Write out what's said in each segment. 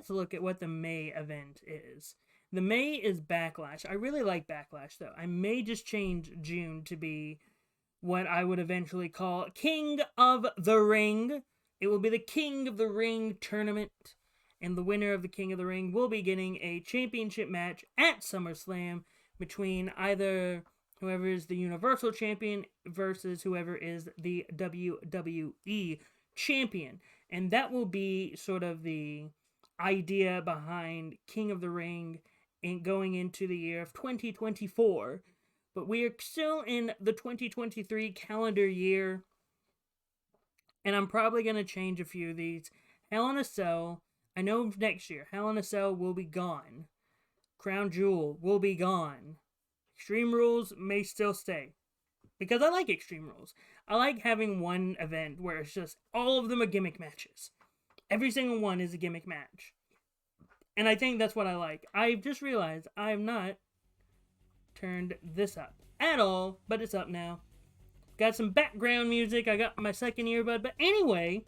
let's look at what the May event is. The May is Backlash. I really like Backlash, though. I may just change June to be what I would eventually call King of the Ring. It will be the King of the Ring tournament, and the winner of the King of the Ring will be getting a championship match at SummerSlam between either whoever is the Universal Champion versus whoever is the WWE Champion. And that will be sort of the idea behind King of the Ring and going into the year of 2024. But we are still in the 2023 calendar year, and I'm probably going to change a few of these. Hell in a Cell, I know next year, Hell in a Cell will be gone. Crown Jewel will be gone. Extreme Rules may still stay. Because I like Extreme Rules. I like having one event where it's just all of them are gimmick matches. Every single one is a gimmick match. And I think that's what I like. I've just realized I have not turned this up at all, but it's up now. Got some background music. I got my second earbud. But anyway,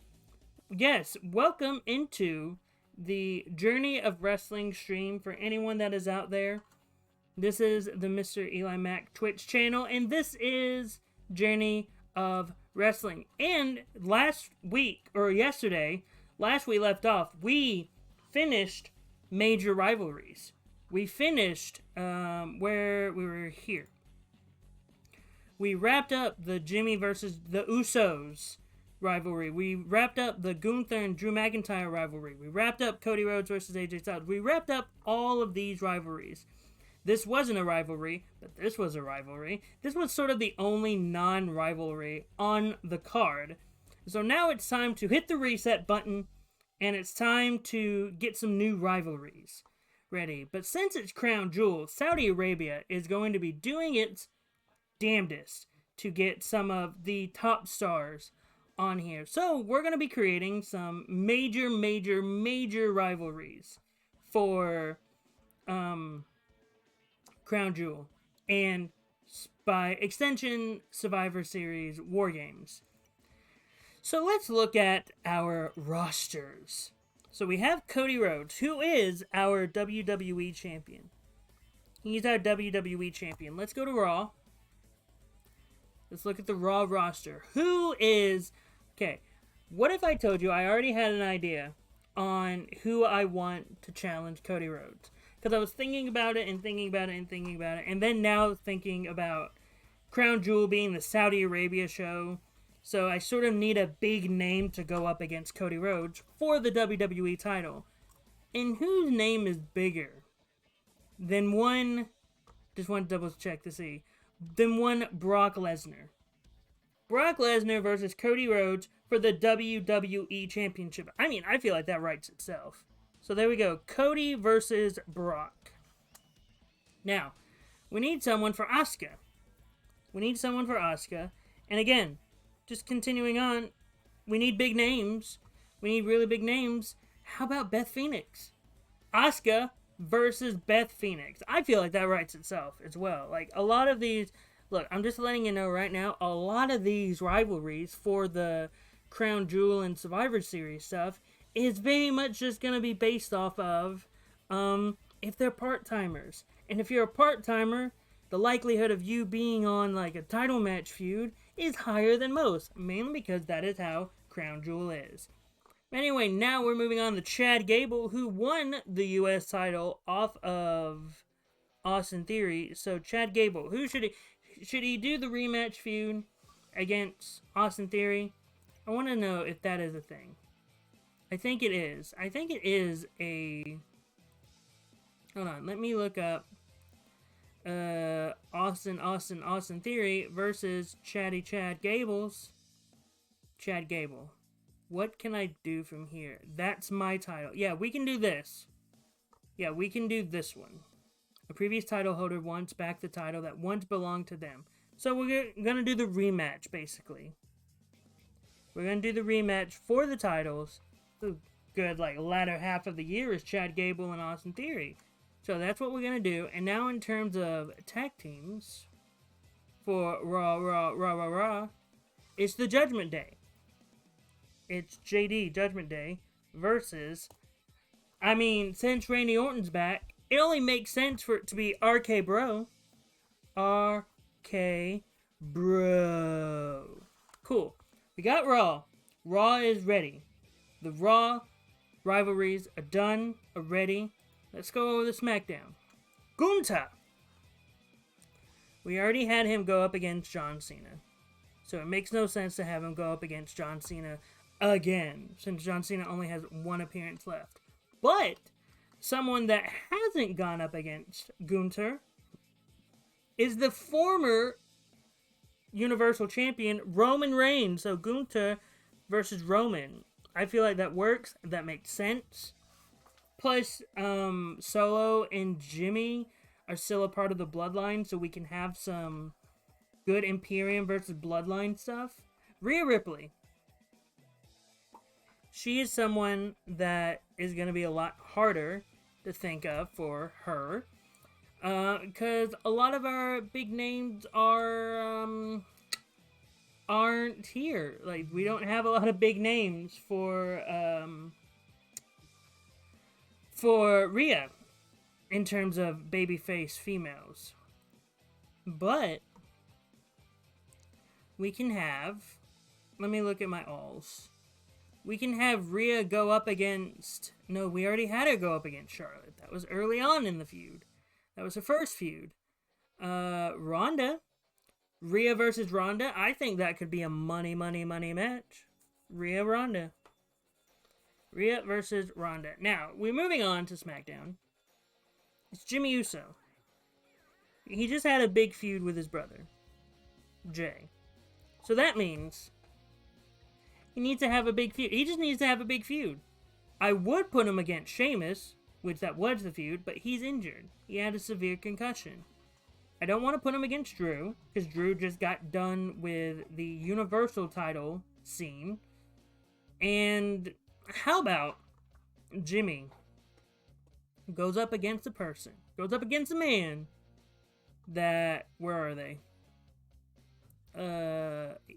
yes, welcome into the Journey of Wrestling stream for anyone that is out there. This is the MrEliMac Twitch channel, and this is Journey of Wrestling. And last week, or yesterday, last we left off, we finished Major Rivalries. We finished where we were here. We wrapped up the Jimmy versus the Usos rivalry. We wrapped up the Gunther and Drew McIntyre rivalry. We wrapped up Cody Rhodes versus AJ Styles. We wrapped up all of these rivalries. This wasn't a rivalry, but this was a rivalry. This was sort of the only non-rivalry on the card. So now it's time to hit the reset button, and it's time to get some new rivalries ready. But since it's Crown Jewel, Saudi Arabia is going to be doing its damnedest to get some of the top stars on here. So we're going to be creating some major rivalries for Crown Jewel, and by extension, Survivor Series War Games. So let's look at our rosters. So we have Cody Rhodes, who is our WWE Champion. He's our WWE Champion. Let's go to Raw. Let's look at the Raw roster. Who is... Okay, what if I told you I already had an idea on who I want to challenge Cody Rhodes? Because I was thinking about it, and then now thinking about Crown Jewel being the Saudi Arabia show. So I sort of need a big name to go up against Cody Rhodes for the WWE title. And whose name is bigger than one... Just want to double check to see. Than one Brock Lesnar. Brock Lesnar versus Cody Rhodes for the WWE Championship. I mean, I feel like that writes itself. So there we go. Cody versus Brock. Now, we need someone for Asuka. And again, just continuing on, we need big names. We need really big names. How about Beth Phoenix? Asuka versus Beth Phoenix. I feel like that writes itself as well. Like, a lot of these... Look, I'm just letting you know right now, a lot of these rivalries for the Crown Jewel and Survivor Series stuff is very much just going to be based off of if they're part-timers. And if you're a part-timer, the likelihood of you being on like a title match feud is higher than most, mainly because that is how Crown Jewel is. Anyway, now we're moving on to Chad Gable, who won the U.S. title off of Austin Theory. So Chad Gable, who should he do the rematch feud against Austin Theory? I want to know if that is a thing. I think it is. I think it is a... Hold on, let me look up Austin Theory versus Chad Gables. Chad Gable. What can I do from here? That's my title. Yeah, we can do this. Yeah, we can do this one. A previous title holder once back the title that once belonged to them. So we're going to do the rematch, basically. We're going to do the rematch for the titles. The good, like, latter half of the year is Chad Gable and Austin Theory. So that's what we're going to do. And now in terms of tag teams for Raw, it's the Judgment Day. It's JD Judgment Day versus I mean, since Randy Orton's back, it only makes sense for it to be RK Bro. RK Bro. Cool. We got Raw. Raw is ready. The Raw rivalries are done, are ready. Let's go over the SmackDown. Gunther. We already had him go up against John Cena. So it makes no sense to have him go up against John Cena again, since John Cena only has one appearance left. But someone that hasn't gone up against Gunther is the former Universal Champion, Roman Reigns. So Gunther versus Roman. I feel like that works. That makes sense. Plus, Solo and Jimmy are still a part of the Bloodline, so we can have some good Imperium versus Bloodline stuff. Rhea Ripley. She is someone that is going to be a lot harder to think of for her. Because a lot of our big names aren't here. Like, we don't have a lot of big names for Rhea in terms of babyface females. But we can have, let me look at my alls. We can have Rhea go up against, no, we already had her go up against Charlotte. That was early on in the feud. That was her first feud. Ronda. Rhea versus Ronda. I think that could be a money match. Rhea Ronda. Rhea versus Ronda. Now, we're moving on to SmackDown. It's Jimmy Uso. He just had a big feud with his brother, Jay. So that means he needs to have a big feud. He just needs to have a big feud. I would put him against Sheamus, which that was the feud, but he's injured. He had a severe concussion. I don't want to put him against Drew, because Drew just got done with the Universal title scene. And how about Jimmy goes up against a person, goes up against a man that, where are they?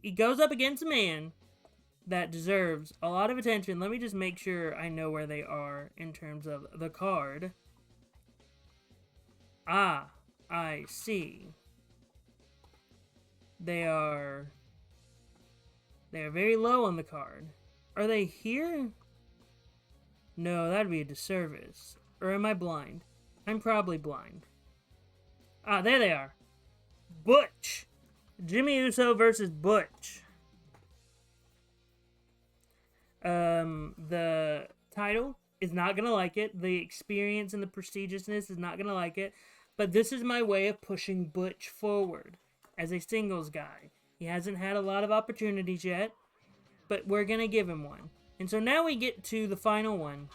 He goes up against a man that deserves a lot of attention. Let me just make sure I know where they are in terms of the card. Ah, I see. They are very low on the card. Are they here? No, that'd be a disservice. Or am I blind? I'm probably blind. Ah, there they are. Butch. Jimmy Uso versus Butch. The title is not gonna like it. The experience and the prestigiousness is not gonna like it. But this is my way of pushing Butch forward as a singles guy. He hasn't had a lot of opportunities yet, but we're gonna give him one. And so now we get to the final one.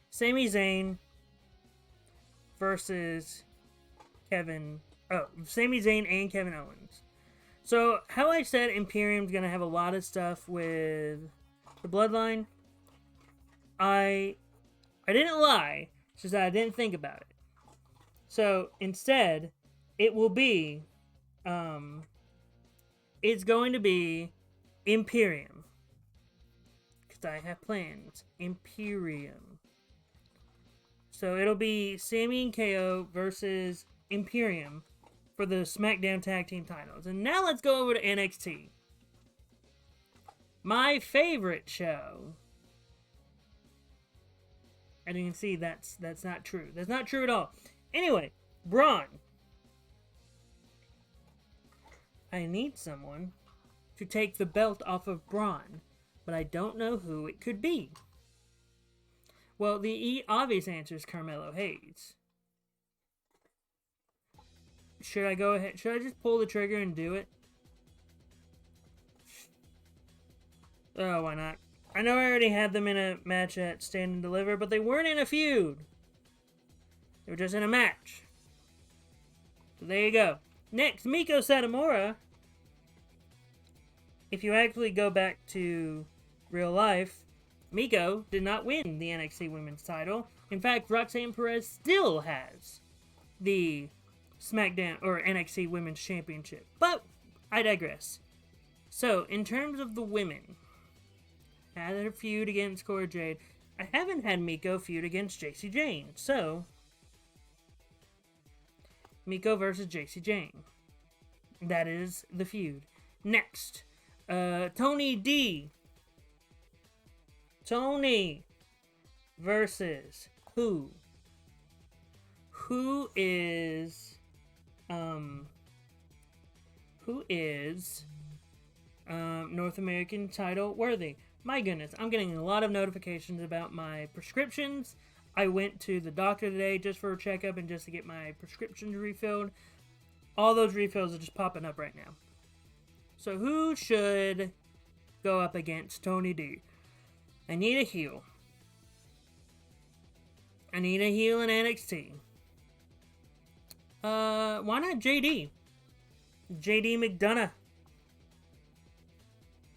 Sami Zayn versus Sami Zayn and Kevin Owens. So, how I said Imperium's gonna have a lot of stuff with the Bloodline, I didn't lie. It's just that I didn't think about it. So, instead, it will be, it's going to be Imperium. Because I have plans. Imperium. So, it'll be Sami and KO versus Imperium for the SmackDown Tag Team titles. And now let's go over to NXT. My favorite show. And you can see that's not true. That's not true at all. Anyway, Braun. I need someone to take the belt off of Braun, but I don't know who it could be. Well, the obvious answer is Carmelo Hayes. Should I go ahead? Should I just pull the trigger and do it? Oh, why not? I know I already had them in a match at Stand and Deliver, but they weren't in a feud. They were just in a match. So there you go. Next, Miko Satomura. If you actually go back to real life, Miko did not win the NXT Women's title. In fact, Roxanne Perez still has the SmackDown or NXT Women's Championship. But I digress. So, in terms of the women, had her feud against Cora Jade, I haven't had Miko feud against JC Jane, so Miko versus JC Jane. That is the feud. Next, Tony D. Tony versus who? Who is North American title worthy? My goodness, I'm getting a lot of notifications about my prescriptions. I went to the doctor today just for a checkup and just to get my prescriptions refilled. All those refills are just popping up right now. So who should go up against Tony D? I need a heel. I need a heel in NXT. Why not JD? JD McDonough.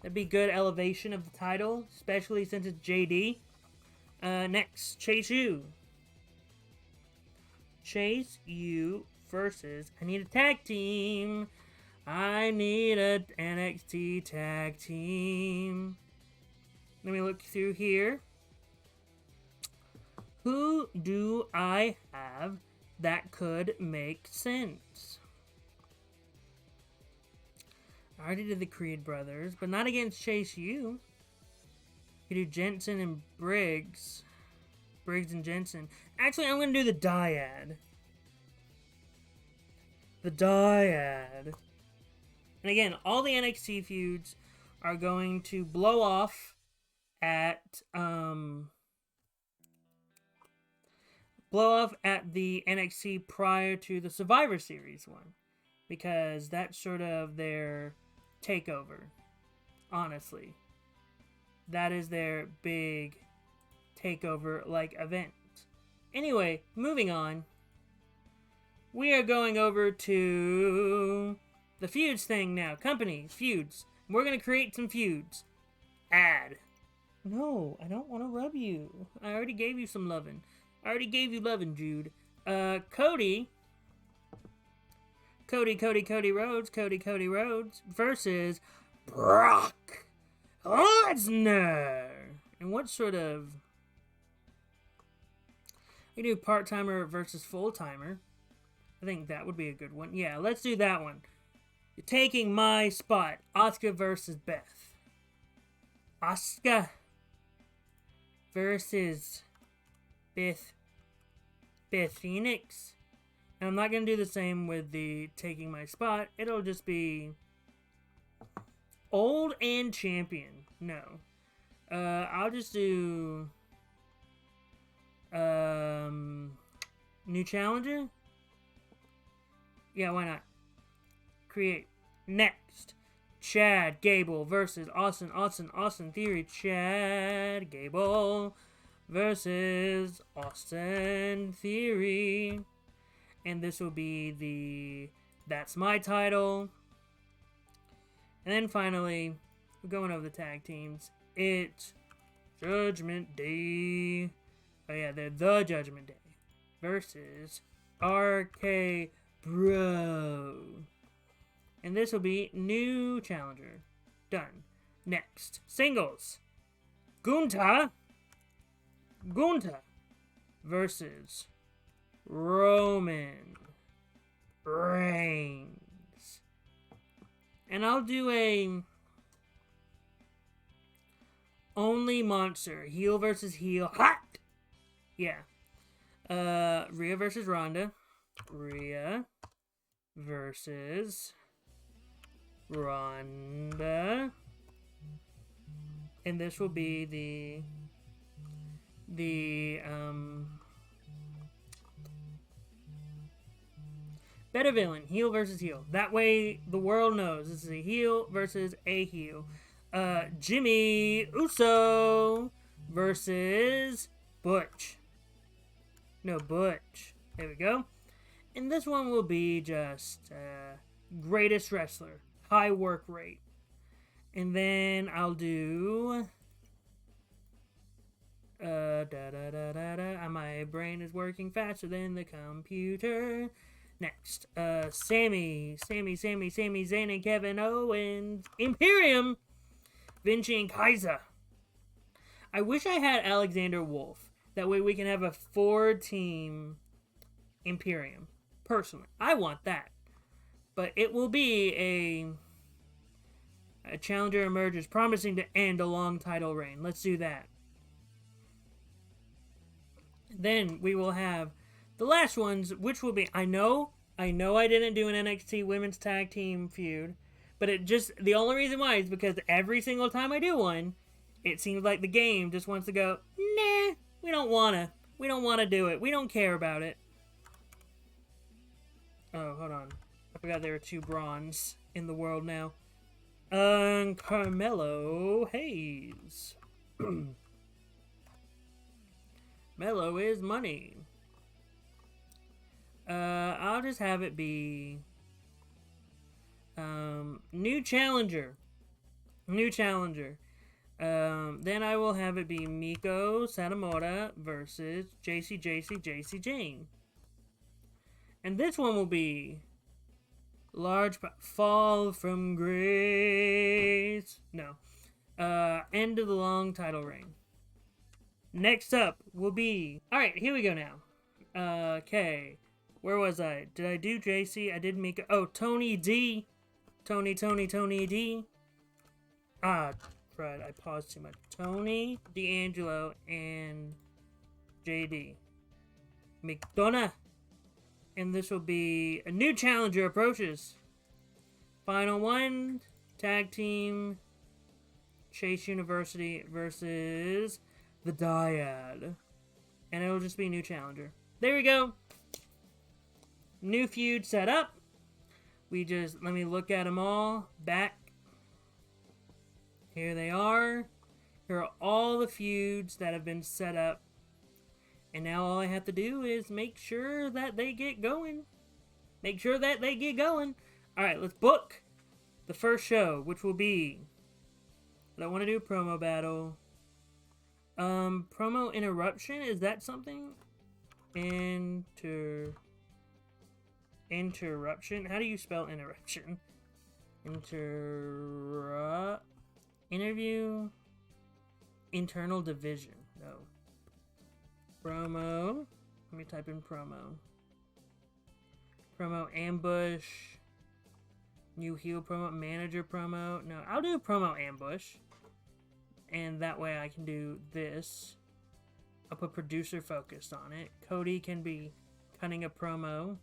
That'd be good elevation of the title, especially since it's JD. Next, Chase U. Chase U versus... I need a tag team. I need a NXT tag team. Let me look through here. Who do I have that could make sense? I already did the Creed brothers, but not against Chase U. You do Jensen and Briggs. Briggs and Jensen. Actually, I'm going to do the Dyad. The Dyad. And again, all the NXT feuds are going to blow off at the NXT prior to the Survivor Series one, because that's sort of their takeover. Honestly, that is their big takeover-like event. Anyway, moving on. We are going over to the feuds thing now. Company feuds. We're gonna create some feuds. Add. No, I don't want to rub you. I already gave you some loving. I already gave you loving, Jude. Cody Rhodes versus Brock Lesnar. And what sort of... We do part-timer versus full-timer. I think that would be a good one. Yeah, let's do that one. You're taking my spot. Asuka versus Beth. Asuka versus Beth Phoenix. And I'm not going to do the same with the taking my spot. It'll just be old and champion. No. I'll just do new challenger. Yeah, why not? Create. Next. Chad Gable versus Austin Theory. Chad Gable versus Austin Theory. And this will be the That's My title. And then finally, we're going over the tag teams. It's Judgment Day. Oh yeah, they're the Judgment Day versus RK Bro. And this will be new challenger. Done. Next, singles. Gunther versus Roman Reigns. And I'll do a only monster. Heel versus heel. Hot! Yeah. Rhea versus Ronda. Rhea versus Ronda. And this will be the better villain, heel versus heel. That way the world knows this is a heel versus a heel. Jimmy Uso versus Butch. No, Butch. There we go. And this one will be just greatest wrestler. High work rate. And then I'll do... My brain is working faster than the computer. Next, Sami Zayn and Kevin Owens. Imperium. Vinci and Kaiser. I wish I had Alexander Wolf. That way we can have a 4-team Imperium. Personally, I want that. But it will be a challenger emerges promising to end a long title reign. Let's do that. Then we will have the last ones, which will be, I know I didn't do an NXT women's tag team feud, but the only reason why is because every single time I do one, it seems like the game just wants to go, nah, we don't want to do it. We don't care about it. Oh, hold on. I forgot there are 2 bronze in the world now. Carmelo Hayes. Mello is money. I'll just have it be new challenger. Then I will have it be Miko Satomura versus JC Jane. And this one will be large fall from grace. No. End of the long title reign. Next up will be... Alright, here we go now. Okay. Where was I? Did I do JC? I did Mika. Oh, Tony D. Tony D. Ah, right. I paused too much. Tony D'Angelo and JD. McDonough. And this will be a new challenger approaches. Final one. Tag team. Chase University versus the Dyad. And it'll just be a new challenger. There we go. New feud set up. Let me look at them all. Back. Here they are. Here are all the feuds that have been set up. And now all I have to do is make sure that they get going. Alright, let's book the first show, which will be... I don't want to do a promo battle. Promo interruption, is that something? Interruption? How do you spell interruption? Interview? Internal division. No. Promo. Let me type in promo. Promo ambush. New heel promo. Manager promo. No, I'll do promo ambush. And that way I can do this. I'll put producer focused on it. Cody can be cutting a promo.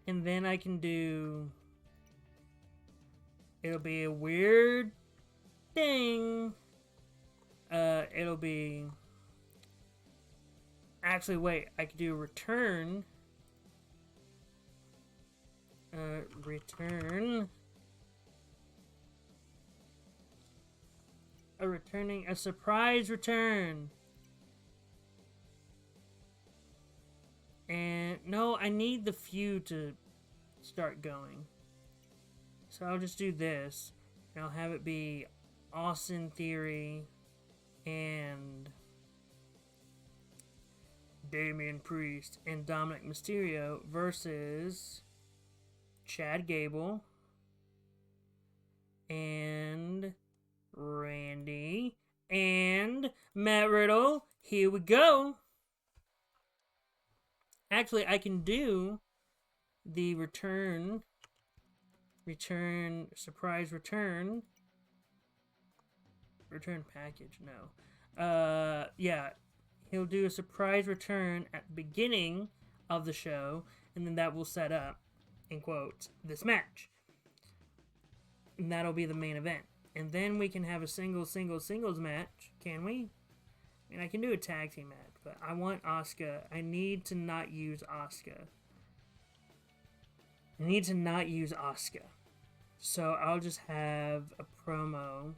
And then I can do... It'll be a weird thing. It'll be... Actually, wait. I could do a return. Return. A surprise return. And no, I need the feud to start going. So I'll just do this. And I'll have it be Austin Theory and Damian Priest and Dominic Mysterio versus Chad Gable and Randy and Matt Riddle. Here we go. Actually, I can do the surprise return package. No. Yeah. He'll do a surprise return at the beginning of the show, and then that will set up, in quotes, this match. And that'll be the main event. And then we can have a singles match, can we? I mean, I can do a tag team match, but I want Asuka. I need to not use Asuka. So I'll just have a promo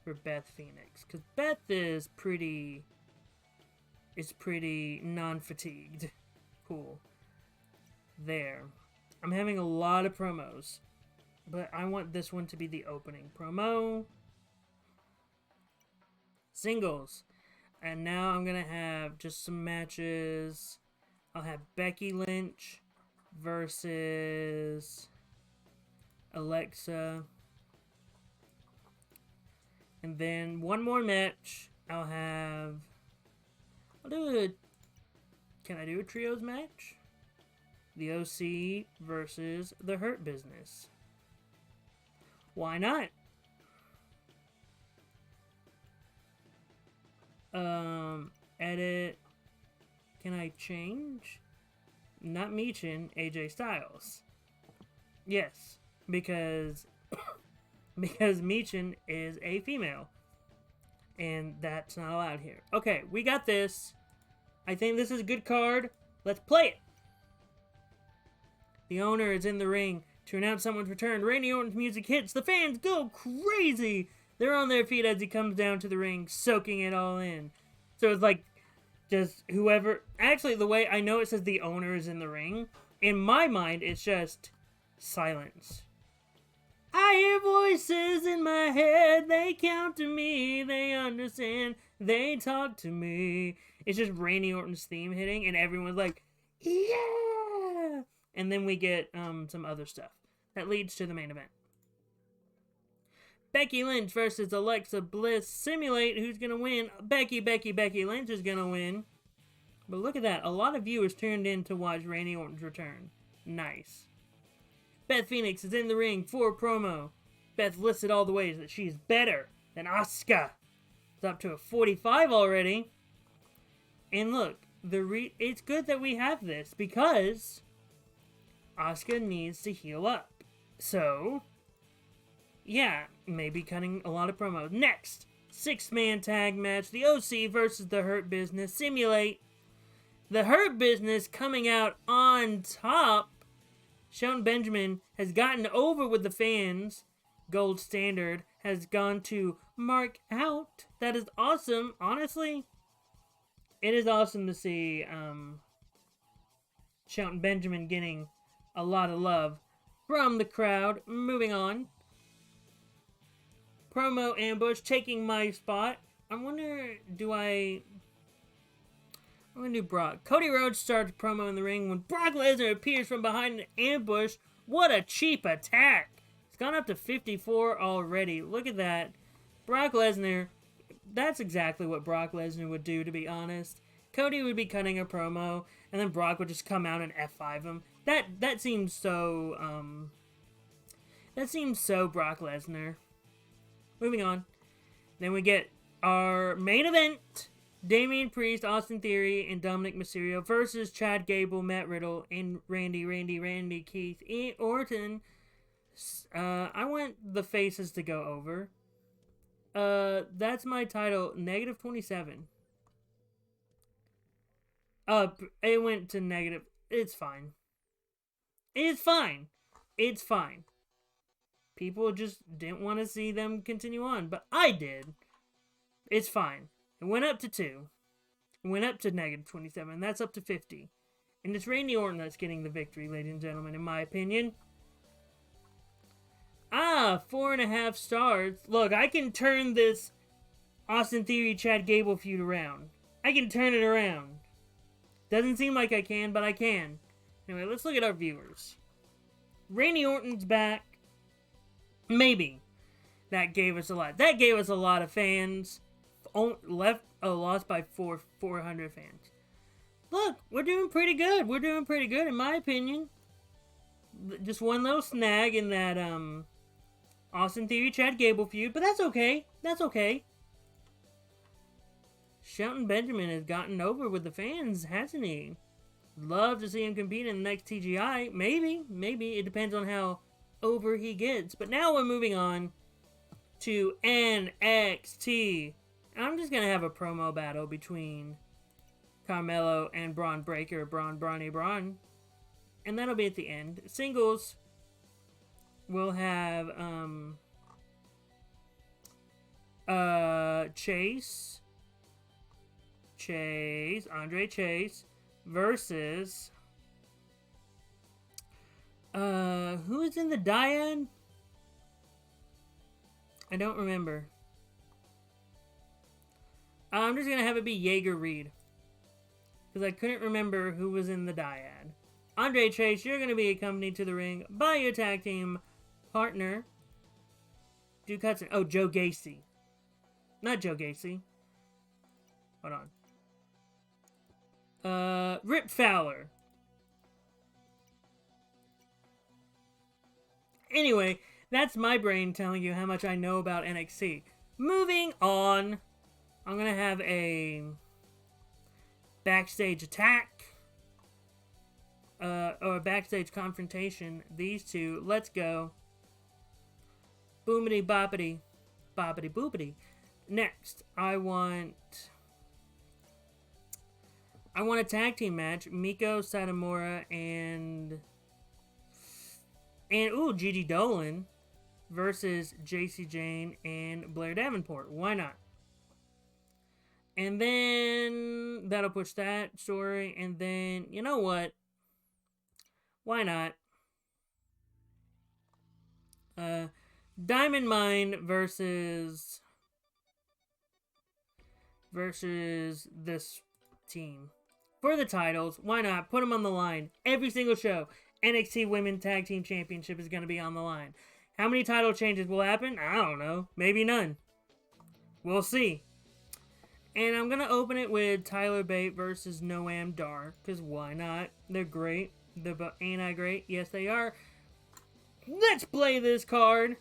for Beth Phoenix. Because Beth is pretty non-fatigued. Cool. There. I'm having a lot of promos. But I want this one to be the opening promo. Singles. And now I'm going to have just some matches. I'll have Becky Lynch versus Alexa. And then one more match. I'll do a... Can I do a trios match? The OC versus the Hurt Business. Why not? Edit. Can I change? Not Michin, AJ Styles. Yes, because Michin is a female. And that's not allowed here. Okay, we got this. I think this is a good card. Let's play it. The owner is in the ring to announce someone's return. Randy Orton's music hits. The fans go crazy. They're on their feet as he comes down to the ring, soaking it all in. So it's like, just whoever... Actually, the way I know it says the owner is in the ring, in my mind, it's just silence. I hear voices in my head. They count to me. They understand. They talk to me. It's just Randy Orton's theme hitting, and everyone's like, yeah! And then we get some other stuff that leads to the main event. Becky Lynch versus Alexa Bliss. Simulate who's going to win. Becky Lynch is going to win. But look at that. A lot of viewers tuned in to watch Randy Orton's return. Nice. Beth Phoenix is in the ring for a promo. Beth listed all the ways that she's better than Asuka. It's up to a 45 already. And look, it's good that we have this because Asuka needs to heal up. So, yeah, maybe cutting a lot of promos. Next, 6-man tag match. The OC versus the Hurt Business. Simulate. The Hurt Business coming out on top. Shelton Benjamin has gotten over with the fans. Gold Standard has gone to Mark Out. That is awesome. Honestly, it is awesome to see Shelton Benjamin getting a lot of love from the crowd. Moving on. Promo ambush taking my spot. I wonder, I'm going to do Brock. Cody Rhodes starts promo in the ring when Brock Lesnar appears from behind an ambush. What a cheap attack. It's gone up to 54 already. Look at that. Brock Lesnar, that's exactly what Brock Lesnar would do, to be honest. Cody would be cutting a promo, and then Brock would just come out and F5 him. That seems so, Brock Lesnar. Moving on. Then we get our main event. Damian Priest, Austin Theory, and Dominic Mysterio versus Chad Gable, Matt Riddle, and Randy Keith Orton. I want the faces to go over. That's my title, negative 27. It went to negative. It's fine. It's fine. It's fine. People just didn't want to see them continue on, but I did. It's fine. It went up to 2. It went up to negative 27. That's up to 50. And it's Randy Orton that's getting the victory, ladies and gentlemen, in my opinion. 4.5 stars. Look, I can turn this Austin Theory Chad Gable feud around. I can turn it around. Doesn't seem like I can, but I can. Anyway, let's look at our viewers. Randy Orton's back. Maybe. That gave us a lot. That gave us a lot of fans. Lost by 400 fans. Look, we're doing pretty good. We're doing pretty good, in my opinion. Just one little snag in that Austin Theory Chad Gable feud, but that's okay. That's okay. Shelton Benjamin has gotten over with the fans, hasn't he? Love to see him compete in the next TGI. Maybe. It depends on how over he gets. But now we're moving on to NXT. I'm just going to have a promo battle between Carmelo and Braun Breaker, Braun. And that'll be at the end. Singles, we'll have Andre Chase versus who's in the dyad? I don't remember. I'm just gonna have it be Jaeger Reed because I couldn't remember who was in the dyad. Andre Chase, you're gonna be accompanied to the ring by your tag team partner, Duke Hudson. Oh, Joe Gacy. Not Joe Gacy. Hold on. Rip Fowler. Anyway, that's my brain telling you how much I know about NXT. Moving on. I'm going to have a backstage attack. Or a backstage confrontation. These two. Let's go. Boomity boppity. Boppity boopity. Next, I want a tag team match. Miko Satomura and Gigi Dolan versus JC Jane and Blair Davenport. Why not? And then that'll push that story. And then, you know what? Why not? Diamond Mine versus this team. For the titles, why not? Put them on the line. Every single show. NXT Women's Tag Team Championship is going to be on the line. How many title changes will happen? I don't know. Maybe none. We'll see. And I'm going to open it with Tyler Bate versus Noam Dar. Because why not? They're great. Ain't I great? Yes, they are. Let's play this card.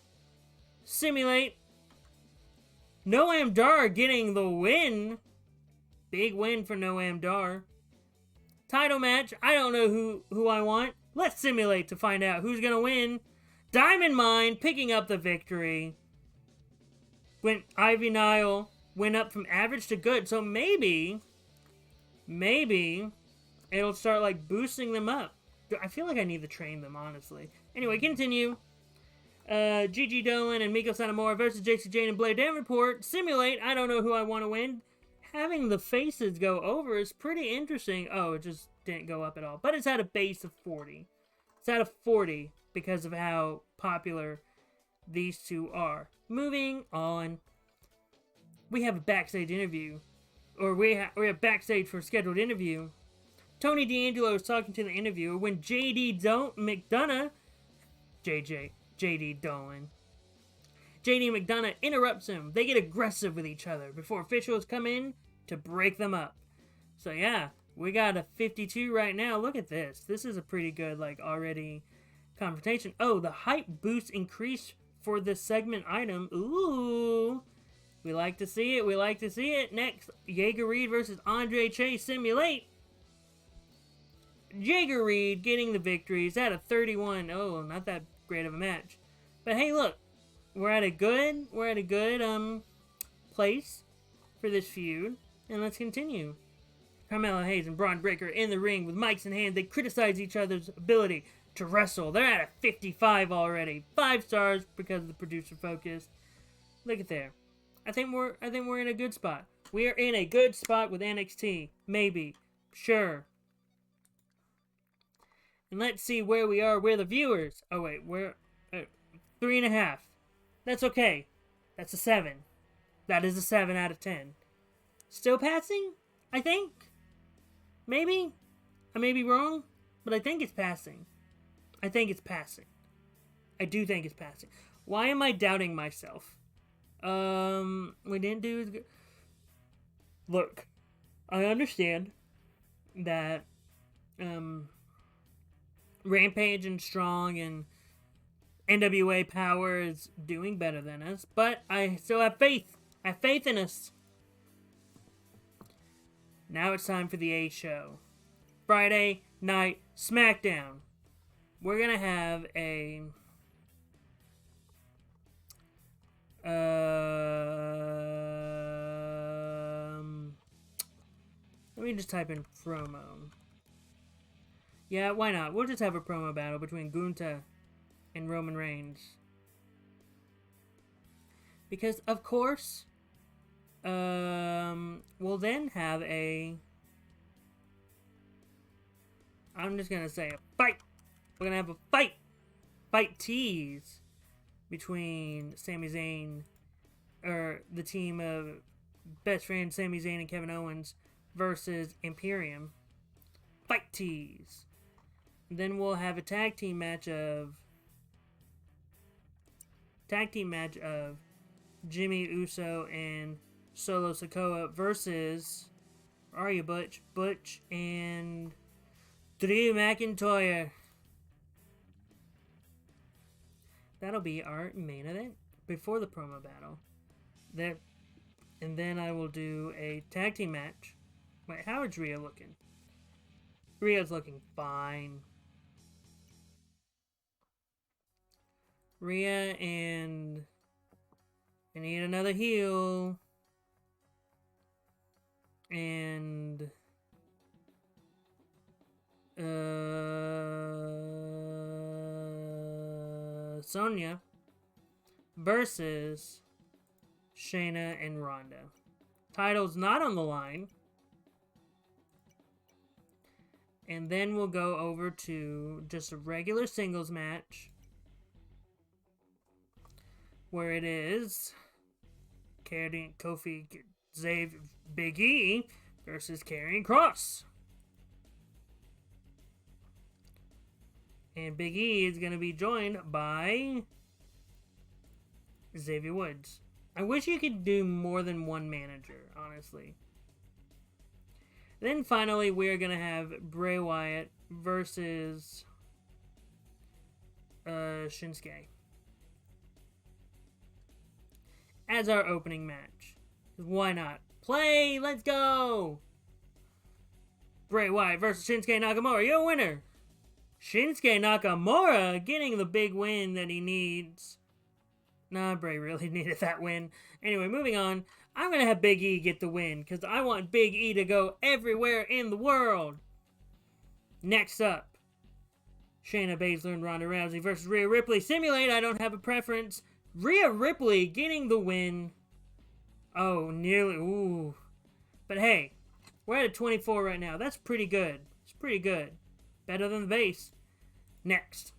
Simulate. Noam Dar getting the win. Big win for Noam Dar. Title match. I don't know who I want. Let's simulate to find out who's going to win. Diamond Mine picking up the victory. When Ivy Nile went up from average to good. So maybe it'll start like boosting them up. I feel like I need to train them, honestly. Anyway, continue. Gigi Dolan and Miko Satomura versus JC Jane and Blair Davenport. Simulate. I don't know who I want to win. Having the faces go over is pretty interesting. Oh, it just didn't go up at all. But it's at a base of 40. It's at a 40 because of how popular these two are. Moving on. We have a backstage interview. Or we have backstage for a scheduled interview. Tony D'Angelo is talking to the interviewer when JD McDonough interrupts him. They get aggressive with each other before officials come in to break them up. So yeah, we got a 52 right now. Look at this. This is a pretty good, already confrontation. Oh, the hype boost increased for this segment item. Ooh. We like to see it. Next, Jaeger Reed versus Andre Chase. Simulate. Jaeger Reed getting the victory. He's at a 31. Oh, not that great of a match. But hey, look. We're at a good place for this feud. And let's continue. Carmelo Hayes and Braun Breaker in the ring with mics in hand. They criticize each other's ability to wrestle. They're at a 55 already. 5 stars because of the producer focus. Look at there. I think we're in a good spot. We are in a good spot with NXT. Maybe. Sure. And let's see where we are. We're the viewers. Oh, wait. We're 3.5. That's okay. That's a 7. That is a 7 out of 10. Still passing? I think. Maybe. I may be wrong. But I think it's passing. I do think it's passing. Why am I doubting myself? We didn't do as good. Look. I understand that, Rampage and Strong and NWA Power is doing better than us, but I still have faith. I have faith in us. Now it's time for the A show. Friday Night SmackDown. We're gonna have a let me just type in promo. Yeah, why not? We'll just have a promo battle between Gunther and Roman Reigns. Because, of course, we'll then have I'm just gonna say a fight. We're gonna have a fight. Fight tease between Sami Zayn, or the team of best friends Sami Zayn and Kevin Owens versus Imperium. Fight tease. Then we'll have a tag team match of Jimmy Uso and Solo Sikoa versus, where are you, Butch? Butch and Drew McIntyre. That'll be our main event before the promo battle. There, and then I will do a tag team match. Wait, how is Rhea looking? Rhea's looking fine. Rhea and I need another heel. And Sonya versus Shayna and Ronda. Title's not on the line. And then we'll go over to just a regular singles match where it is Kofi Xavier Big E versus Karrion Kross. And Big E is going to be joined by Xavier Woods. I wish you could do more than one manager, honestly. Then finally, we're going to have Bray Wyatt versus Shinsuke as our opening match. Why not? Play! Let's go! Bray Wyatt versus Shinsuke Nakamura. Your winner! Shinsuke Nakamura getting the big win that he needs. Nah, Bray really needed that win. Anyway, moving on. I'm going to have Big E get the win because I want Big E to go everywhere in the world. Next up, Shayna Baszler and Ronda Rousey versus Rhea Ripley. Simulate, I don't have a preference. Rhea Ripley getting the win. Oh, nearly. Ooh. But hey, we're at a 24 right now. That's pretty good. It's pretty good. Better than the base. Next.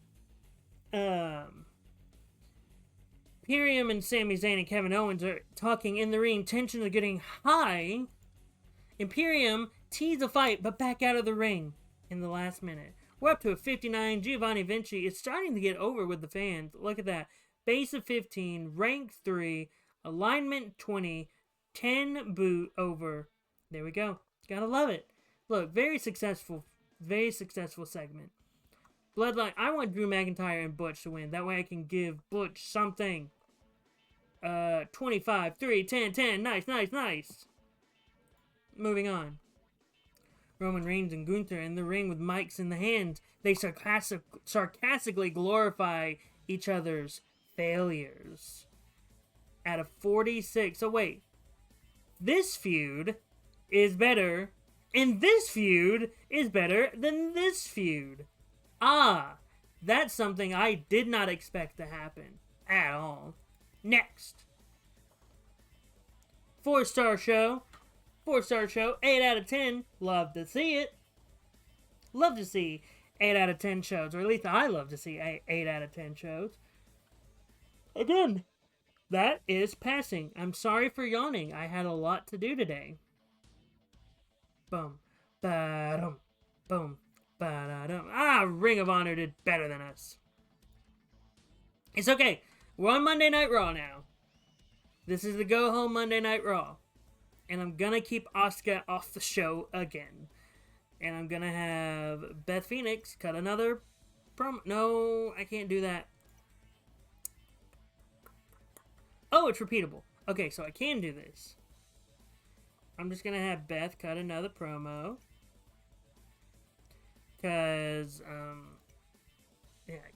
Imperium and Sami Zayn and Kevin Owens are talking in the ring. Tensions are getting high. Imperium tease a fight, but back out of the ring in the last minute. We're up to a 59. Giovanni Vinci is starting to get over with the fans. Look at that. Base of 15, rank 3, alignment 20, 10 boot over. There we go. Gotta love it. Look, very successful segment. Bloodline, I want Drew McIntyre and Butch to win. That way I can give Butch something. 25, 3, 10, 10. Nice, nice, nice. Moving on. Roman Reigns and Gunther in the ring with mics in the hand. They sarcastically glorify each other's failures. At a 46. So wait. This feud is better. And this feud is better than this feud. Ah, that's something I did not expect to happen at all. Next. 4-star show. 4-star show. 8 out of 10. Love to see it. Love to see 8 out of 10 shows. Or at least I love to see 8 out of 10 shows. Again, that is passing. I'm sorry for yawning. I had a lot to do today. Boom. Ba-dum. Boom. Ba-da-dum. Ah, Ring of Honor did better than us. It's okay. We're on Monday Night Raw now. This is the Go Home Monday Night Raw. And I'm gonna keep Asuka off the show again. And I'm gonna have Beth Phoenix cut another promo. No, I can't do that. Oh, it's repeatable. Okay, so I can do this. I'm just gonna have Beth cut another promo. Because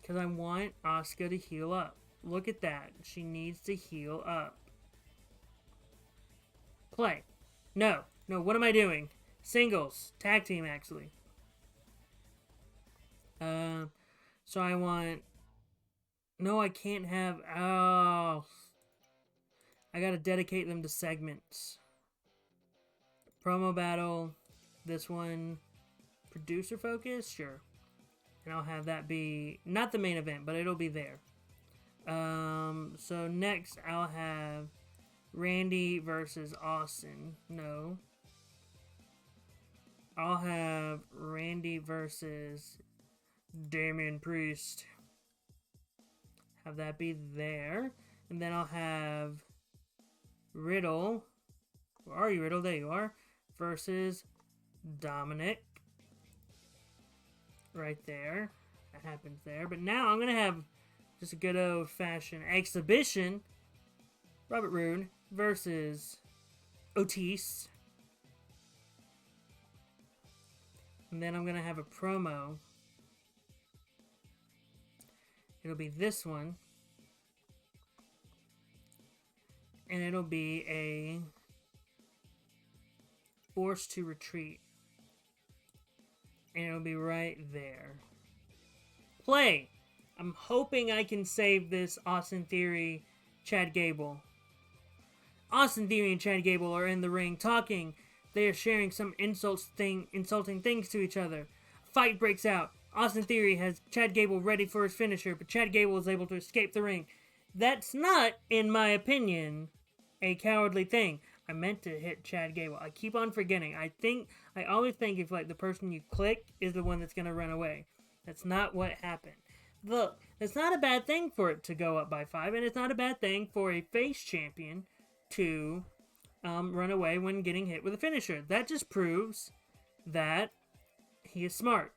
I want Asuka to heal up. Look at that. She needs to heal up. Play. No, what am I doing? Singles. Tag team, actually. So I want... No, I can't have... Oh. I gotta dedicate them to segments. Promo battle. This one... Producer focus? Sure. And I'll have that be, not the main event, but it'll be there. So next I'll have Randy versus Austin. No. I'll have Randy versus Damian Priest. Have that be there. And then I'll have Riddle Where are you, Riddle? There you are. Versus Dominic. Right there. That happens there. But now I'm going to have just a good old-fashioned exhibition. Robert Roode versus Otis. And then I'm going to have a promo. It'll be this one. And it'll be a forced to retreat. And it'll be right there. Play! I'm hoping I can save this Austin Theory, Chad Gable. Austin Theory and Chad Gable are in the ring talking. They are sharing some insulting things to each other. Fight breaks out. Austin Theory has Chad Gable ready for his finisher, but Chad Gable is able to escape the ring. That's not, in my opinion, a cowardly thing. I meant to hit Chad Gable. I keep on forgetting. I always think if like the person you click is the one that's going to run away. That's not what happened. Look, it's not a bad thing for it to go up by 5, and it's not a bad thing for a face champion to run away when getting hit with a finisher. That just proves that he is smart.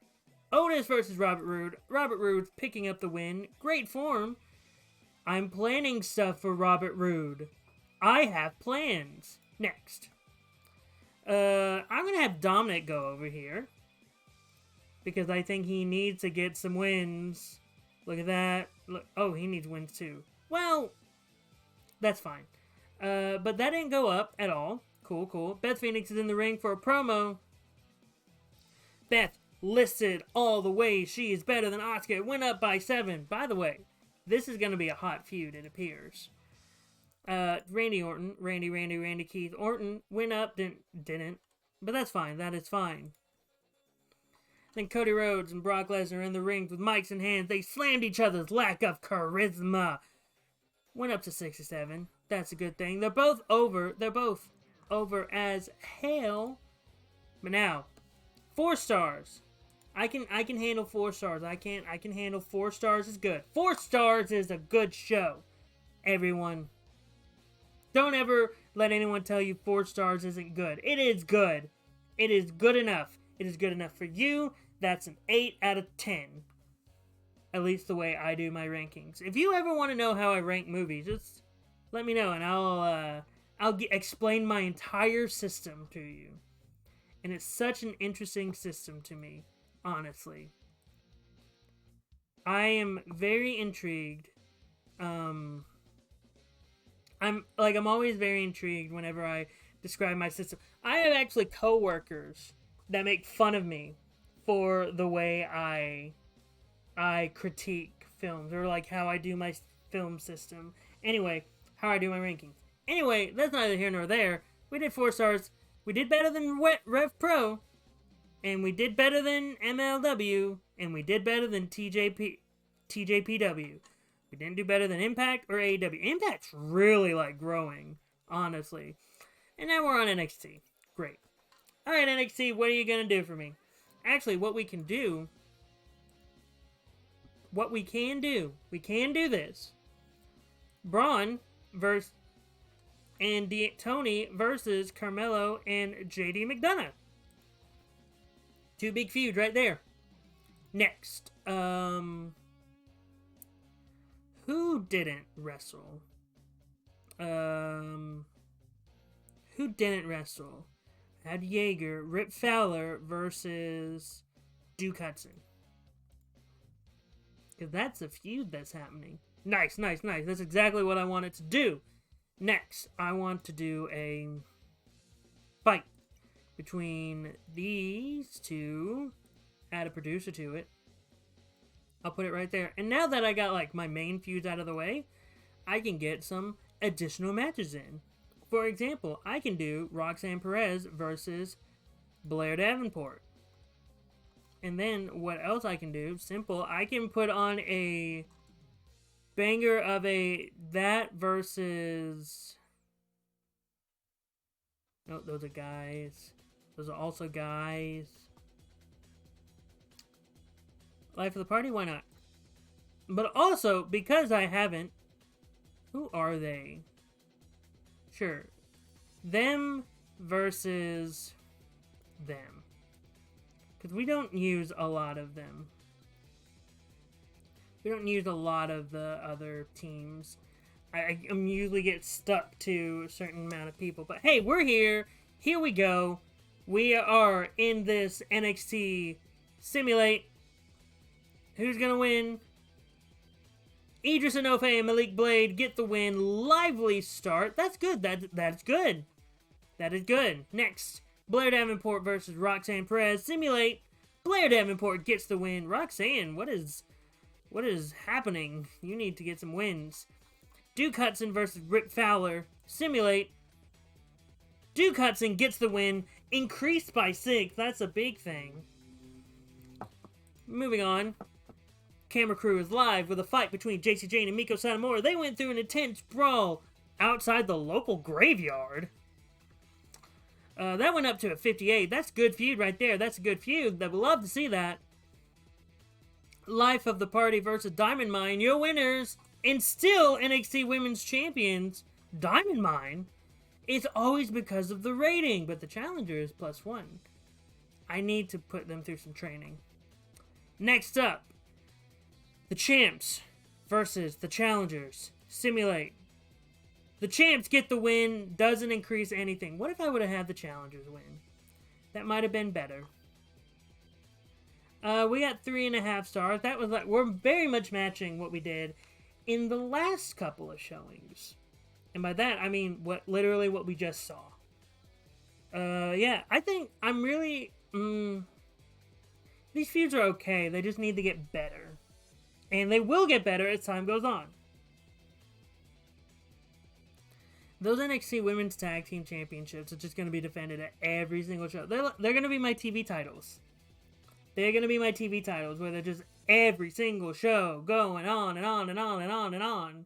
Otis versus Robert Roode. Robert Roode's picking up the win. Great form. I'm planning stuff for Robert Roode. I have plans. Next. I'm going to have Dominic go over here. Because I think he needs to get some wins. Look at that. Look. Oh, he needs wins too. Well, that's fine. But that didn't go up at all. Cool, cool. Beth Phoenix is in the ring for a promo. Beth listed all the ways she is better than Asuka. It went up by 7. By the way, this is going to be a hot feud, it appears. Randy Orton. Randy Keith. Orton went up, didn't. But that's fine. That is fine. Then Cody Rhodes and Brock Lesnar in the rings with mics in hands. They slammed each other's lack of charisma. Went up to 67. That's a good thing. They're both over. They're both over as hell. But now, 4 stars. I can handle 4 stars. I can handle 4 stars is good. 4 stars is a good show. Everyone. Don't ever let anyone tell you 4 stars isn't good. It is good. It is good enough. It is good enough for you. That's an 8 out of 10. At least the way I do my rankings. If you ever want to know how I rank movies, just let me know and I'll explain my entire system to you. And it's such an interesting system to me, honestly. I am very intrigued. I'm always very intrigued whenever I describe my system. I have actually coworkers that make fun of me for the way I critique films, or like how I do my film system. Anyway, how I do my rankings. Anyway, that's neither here nor there. We did 4 stars. We did better than Rev Pro, and we did better than MLW, and we did better than TJPW. We didn't do better than Impact or AEW. Impact's really like growing, honestly. And now we're on NXT. Great. Alright, NXT, what are you going to do for me? Actually, we can do this. Braun versus Tony versus Carmelo and JD McDonough. 2 big feuds right there. Next, who didn't wrestle? Had Yeager, Rip Fowler versus Duke Hudson. Because that's a feud that's happening. Nice. That's exactly what I wanted to do. Next, I want to do a fight between these two. Add a producer to it. I'll put it right there. And now that I got like my main feuds out of the way, I can get some additional matches in. For example, I can do Roxanne Perez versus Blair Davenport. And then what else I can do? Simple. I can put on a banger of that versus... No, those are guys. Those are also guys. Life of the Party, why not? But also, because I haven't... Who are they? Sure. Them versus them. Because we don't use a lot of them. We don't use a lot of the other teams. I usually get stuck to a certain amount of people. But hey, we're here. Here we go. We are in this NXT Simulate. Who's going to win? Idris Enofe and Malik Blade get the win. Lively start. That's good. That's good. That is good. Next, Blair Davenport versus Roxanne Perez. Simulate. Blair Davenport gets the win. Roxanne, what is happening? You need to get some wins. Duke Hudson versus Rip Fowler. Simulate. Duke Hudson gets the win. Increased by 6. That's a big thing. Moving on. Camera crew is live with a fight between JC Jane and Miko Satomura. They went through an intense brawl outside the local graveyard. That went up to a 58. That's good feud right there. That's a good feud. I would love to see that. Life of the Party versus Diamond Mine. Your winners and still NXT Women's Champions, Diamond Mine. It's always because of the rating, but the challenger is +1. I need to put them through some training. Next up, the champs versus the challengers. Simulate. The champs get the win, doesn't increase anything. What if I would have had the challengers win? That might have been better. We got 3.5 stars. That was like, we're very much matching what we did in the last couple of showings. And by that, I mean literally what we just saw. Yeah, I think I'm really... these feuds are okay. They just need to get better. And they will get better as time goes on. Those NXT Women's Tag Team Championships are just going to be defended at every single show. They're going to be my TV titles. They're going to be my TV titles, where they're just every single show going on and on and on and on and on.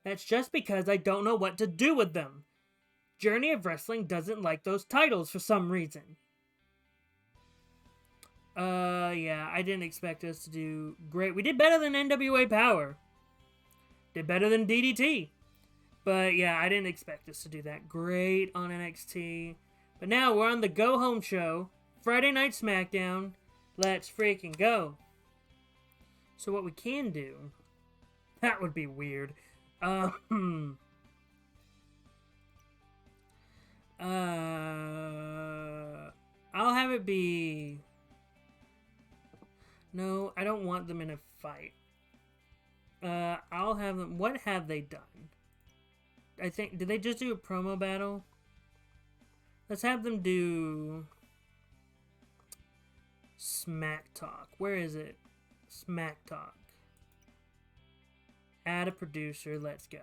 That's just because I don't know what to do with them. Journey of Wrestling doesn't like those titles for some reason. Yeah, I didn't expect us to do great. We did better than NWA Power. Did better than DDT. But yeah, I didn't expect us to do that great on NXT. But now we're on the Go Home show. Friday Night SmackDown. Let's freaking go. So what we can do... That would be weird. I'll have it be... No, I don't want them in a fight. I'll have them... What have they done? I think... Did they just do a promo battle? Let's have them do... Smack Talk. Where is it? Smack Talk. Add a producer. Let's go.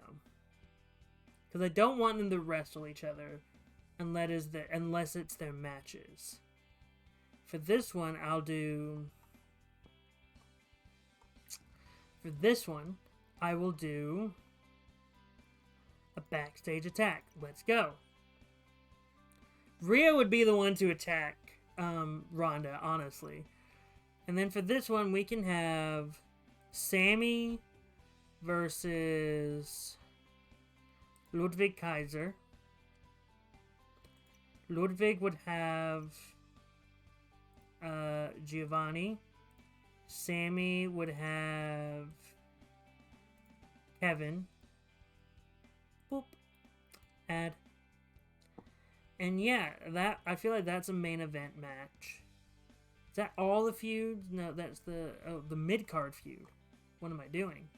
Because I don't want them to wrestle each other unless it's their matches. For this one, I'll do... For this one, I will do a backstage attack. Let's go. Rhea would be the one to attack Ronda, honestly. And then for this one, we can have Sammy versus Ludwig Kaiser. Ludwig would have Giovanni. Sammy would have Kevin. Boop. Add. And yeah, I feel like that's a main event match. Is that all the feuds? No, that's the mid-card feud. What am I doing?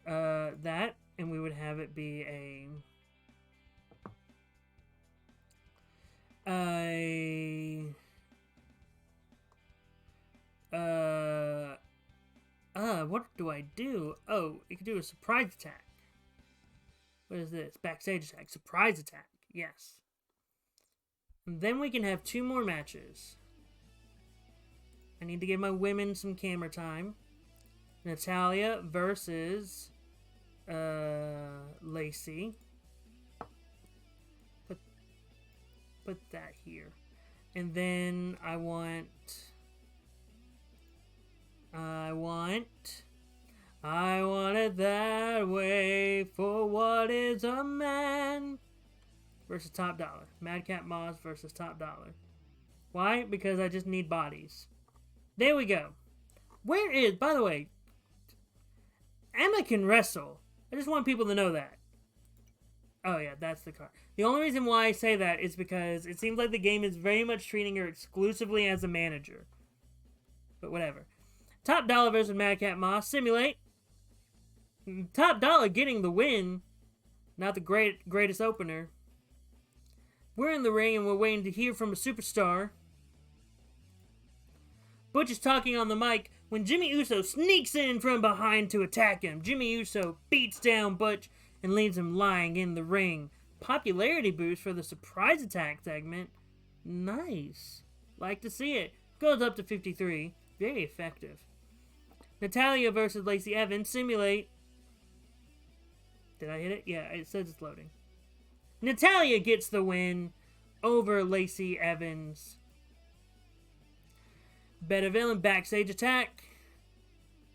That, and we would have it be what do I do? Oh, you can do a surprise attack. What is this? Backstage attack. Surprise attack. Yes. And then we can have 2 more matches. I need to give my women some camera time. Natalya versus Lacey. Put that here. And then I want it that way for what is a man versus Top Dollar. Madcap Moss versus Top Dollar. Why? Because I just need bodies. There we go. Where is, by the way, Emma can wrestle. I just want people to know that. Oh yeah, that's the card. The only reason why I say that is because it seems like the game is very much treating her exclusively as a manager. But whatever. Top Dollar versus Madcap Moss. Simulate. Top Dollar getting the win. Not the greatest opener. We're in the ring and we're waiting to hear from a superstar. Butch is talking on the mic when Jimmy Uso sneaks in from behind to attack him. Jimmy Uso beats down Butch and leaves him lying in the ring. Popularity boost for the surprise attack segment. Nice. Like to see it. Goes up to 53. Very effective. Natalya versus Lacey Evans. Simulate. Did I hit it? Yeah, it says it's loading. Natalya gets the win over Lacey Evans. Beta Villain backstage attack.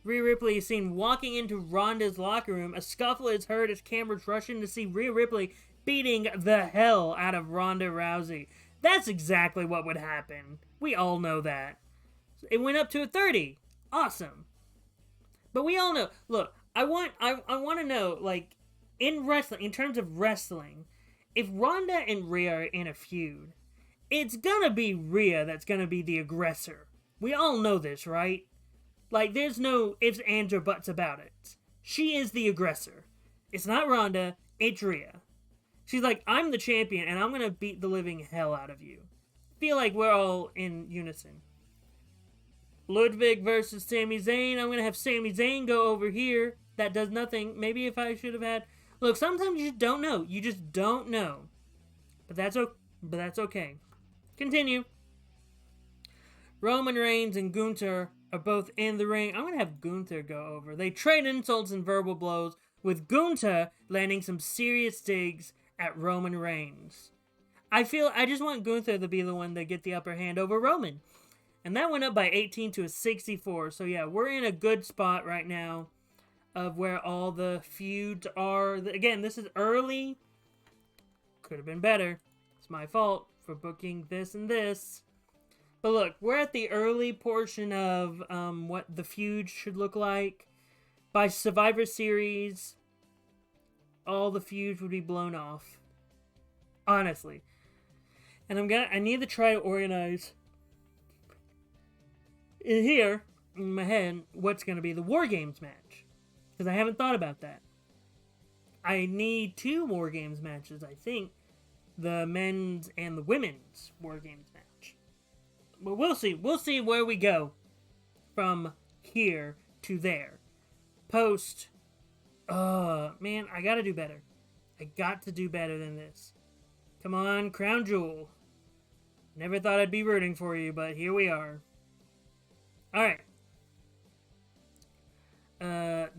Rhea Ripley is seen walking into Ronda's locker room. A scuffle is heard as cameras rush in to see Rhea Ripley beating the hell out of Ronda Rousey. That's exactly what would happen. We all know that. It went up to a 30. Awesome. But we all know. Look, I want to know, like, in wrestling, in terms of wrestling, if Ronda and Rhea are in a feud, it's gonna be Rhea that's gonna be the aggressor. We all know this, right? Like, there's no ifs, ands, or buts about it. She is the aggressor. It's not Ronda, it's Rhea. She's like, I'm the champion, and I'm gonna beat the living hell out of you. Feel like we're all in unison. Ludwig versus Sami Zayn. I'm gonna have Sami Zayn go over here. That does nothing. Maybe if I should have had... Look, sometimes you just don't know. You just don't know. But that's okay. Continue. Roman Reigns and Gunther are both in the ring. I'm going to have Gunther go over. They trade insults and verbal blows, with Gunther landing some serious digs at Roman Reigns. I just want Gunther to be the one to get the upper hand over Roman. And that went up by 18 to a 64. So yeah, we're in a good spot right now of where all the feuds are. Again, this is early. Could have been better. It's my fault for booking this and this. But look, we're at the early portion of what the feud should look like. By Survivor Series, all the feuds would be blown off. Honestly. And I need to try to organize in here, in my head, what's going to be the War Games match. Because I haven't thought about that. I need 2 War Games matches, I think. The men's and the women's War Games match. But we'll see. We'll see where we go from here to there. Post. Man, I gotta do better. I got to do better than this. Come on, Crown Jewel. Never thought I'd be rooting for you, but here we are. Alright.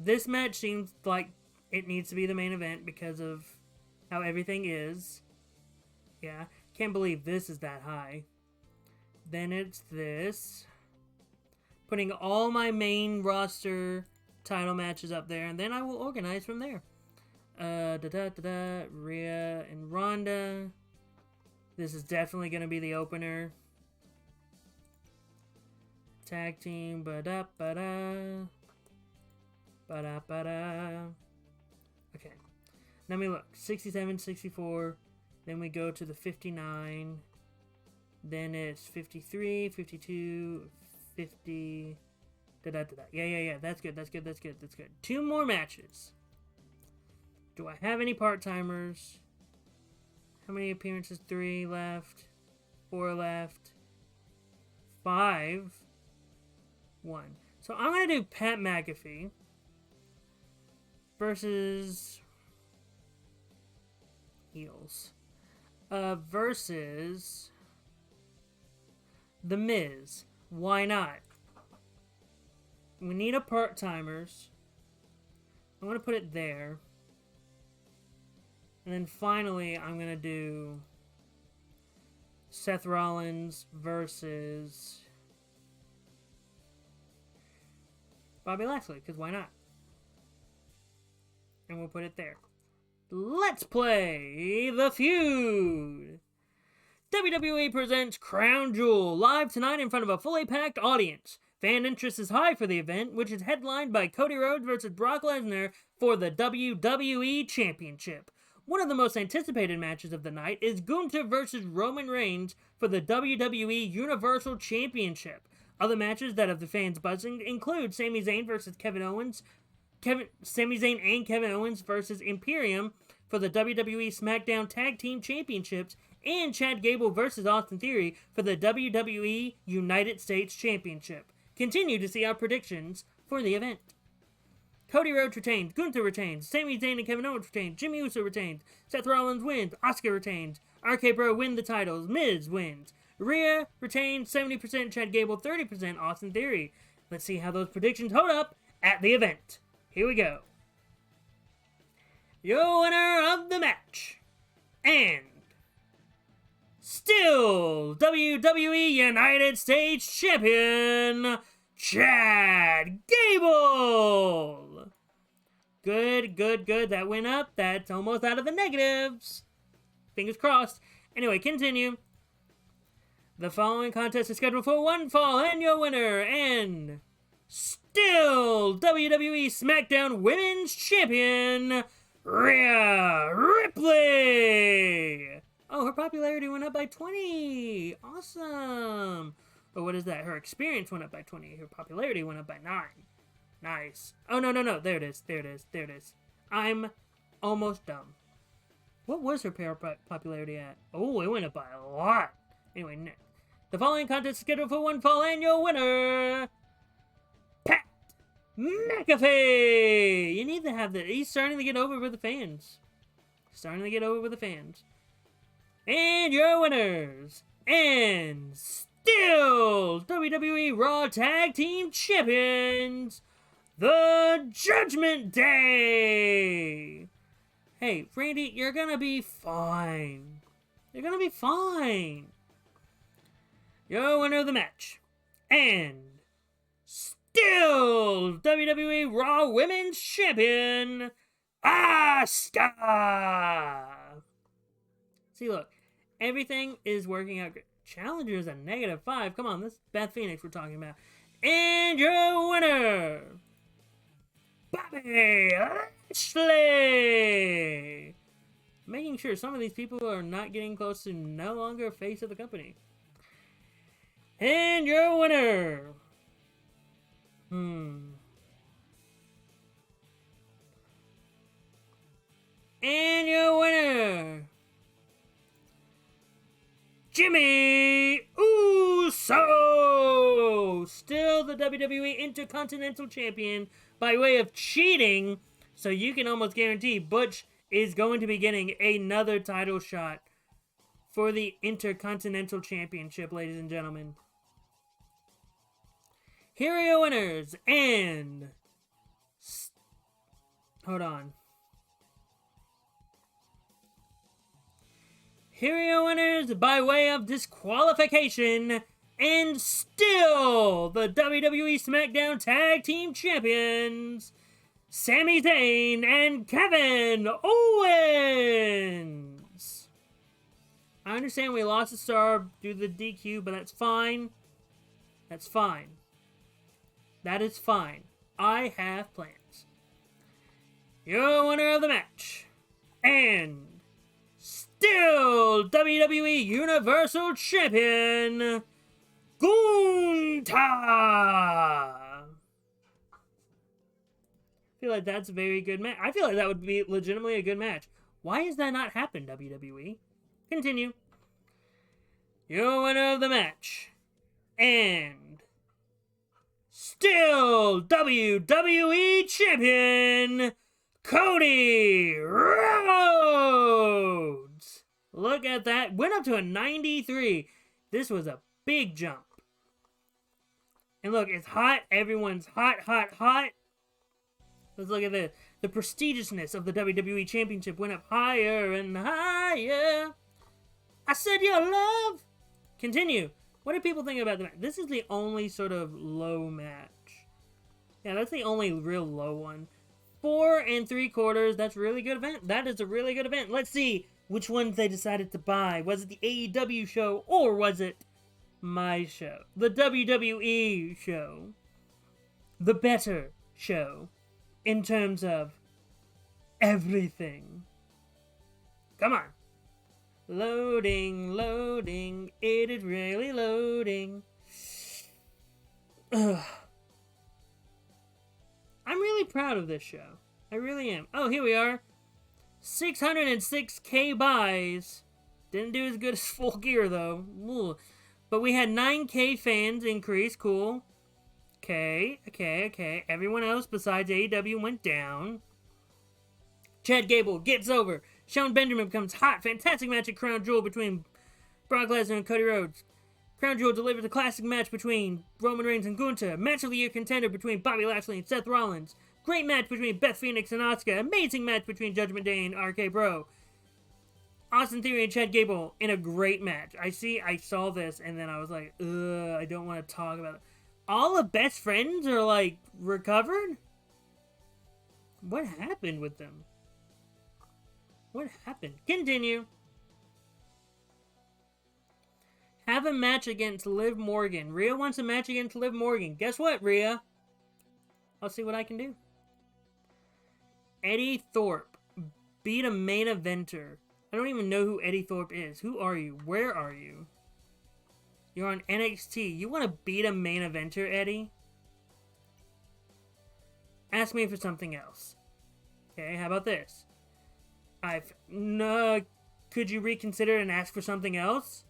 This match seems like it needs to be the main event because of how everything is. Yeah, can't believe this is that high. Then it's this. Putting all my main roster title matches up there, and then I will organize from there. Rhea and Ronda. This is definitely going to be the opener. Tag team. Ba-da-ba-da. Ba-da-ba-da. Okay. Let me look. 67, 64. Then we go to the 59. Then it's 53, 52, 50. Da-da-da-da. Yeah. That's good. 2 more matches. Do I have any part-timers? How many appearances? 3 left. 4 left. 5. 1. So I'm going to do Pat McAfee versus heels. Versus The Miz. Why not? We need a part-timers. I'm going to put it there. And then finally, I'm going to do Seth Rollins versus Bobby Lashley, because why not? And we'll put it there. let's play The Feud. WWE presents Crown Jewel live tonight in front of a fully packed audience. Fan interest is high for the event, which is headlined by Cody Rhodes versus Brock Lesnar for the WWE Championship. One of the most anticipated matches of the night is Gunther versus Roman Reigns for the WWE Universal Championship. Other matches that have the fans buzzing include Sami Zayn versus Kevin Owens, Sami Zayn and Kevin Owens versus Imperium for the WWE SmackDown Tag Team Championships, and Chad Gable versus Austin Theory for the WWE United States Championship. Continue to see our predictions for the event. Cody Rhodes retains, Gunther retains, Sami Zayn and Kevin Owens retains, Jimmy Uso retains, Seth Rollins wins, Asuka retains, RK Bro win the titles, Miz wins, Rhea retains 70%, Chad Gable 30%, Austin Theory. Let's see how those predictions hold up at the event. Here we go. Your winner of the match, and still WWE United States Champion, Chad Gable. Good. That went up. That's almost out of the negatives. Fingers crossed. Anyway, continue. The following contest is scheduled for one fall, and your winner, and still WWE SmackDown Women's Champion, Rhea Ripley. Oh, her popularity went up by 20. Awesome. But what is that? Her experience went up by 20. Her popularity went up by 9. Nice. Oh, no. There it is. I'm almost dumb. What was her popularity at? Oh, it went up by a lot. Anyway, next. The following contest is scheduled for one fall, and your winner, Pat McAfee. You need to have that. He's starting to get over with the fans. And your winners, and still WWE Raw Tag Team Champions, The Judgment Day. Hey, Randy, you're gonna be fine. Your winner of the match, and still WWE Raw Women's Champion, Asuka. See, look, everything is working out great. Challenger is a -5. Come on, this is Beth Phoenix we're talking about. And your winner, Bobby Lashley. Making sure some of these people are not getting close to no longer face of the company. And your winner, And your winner, Jimmy Uso! Still the WWE Intercontinental Champion by way of cheating, so you can almost guarantee Butch is going to be getting another title shot for the Intercontinental Championship, ladies and gentlemen. Here are your winners, and hold on. Here are your winners by way of disqualification, and still the WWE SmackDown Tag Team Champions, Sami Zayn and Kevin Owens. I understand we lost a star due to the DQ, but that's fine. That is fine. I have plans. Your winner of the match, and still WWE Universal Champion, Gunther. I feel like that's a very good match. I feel like that would be legitimately a good match. Why has that not happened, WWE? Continue. Your winner of the match, and still WWE Champion, Cody Rhodes. Look at that. Went up to a 93. This was a big jump. And look, it's hot. Everyone's hot. Let's look at this. The prestigiousness of the WWE Championship went up higher and higher. I said your love. Continue. What do people think about the match? This is the only sort of low match. Yeah, that's the only real low one. 4 3/4. That's a really good event. That is a really good event. Let's see which ones they decided to buy. Was it the AEW show or was it my show? The WWE show. The better show in terms of everything. Come on. Loading, loading. It is really loading. Ugh. I'm really proud of this show. I really am. Oh, here we are. 606K buys. Didn't do as good as Full Gear, though. Ooh. But we had 9K fans increase. Cool. Okay. Everyone else besides AEW went down. Chad Gable gets over. Shelton Benjamin becomes hot. Fantastic match at Crown Jewel between Brock Lesnar and Cody Rhodes. Crown Jewel delivers a classic match between Roman Reigns and Gunther. Match of the year contender between Bobby Lashley and Seth Rollins. Great match between Beth Phoenix and Asuka. Amazing match between Judgment Day and RK Bro. Austin Theory and Chad Gable in a great match. I saw this and then I was like, ugh, I don't want to talk about it. All the best friends are like recovered? What happened with them? What happened? Continue. Have a match against Liv Morgan. Rhea wants a match against Liv Morgan. Guess what, Rhea? I'll see what I can do. Eddie Thorpe beat a main eventer. I don't even know who Eddie Thorpe is. Who are you? Where are you? You're on NXT. You want to beat a main eventer, Eddie? Ask me for something else. Okay, how about this? No, could you reconsider and ask for something else?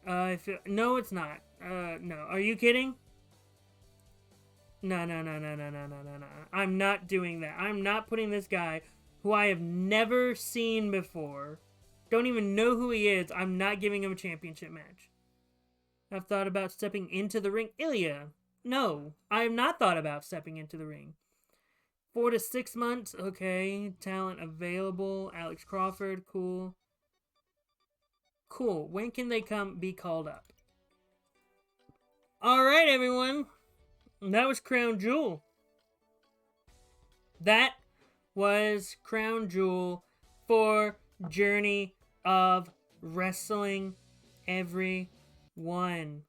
No, it's not. No. Are you kidding? No. I'm not doing that. I'm not putting this guy, who I have never seen before, don't even know who he is, I'm not giving him a championship match. I've thought about stepping into the ring. Ilya. No, I have not thought about stepping into the ring. 4 to 6 months. Okay. Talent available. Alex Crawford. Cool. Cool. When can they be called up? Alright, everyone. That was Crown Jewel. That was Crown Jewel for Journey of Wrestling, everyone.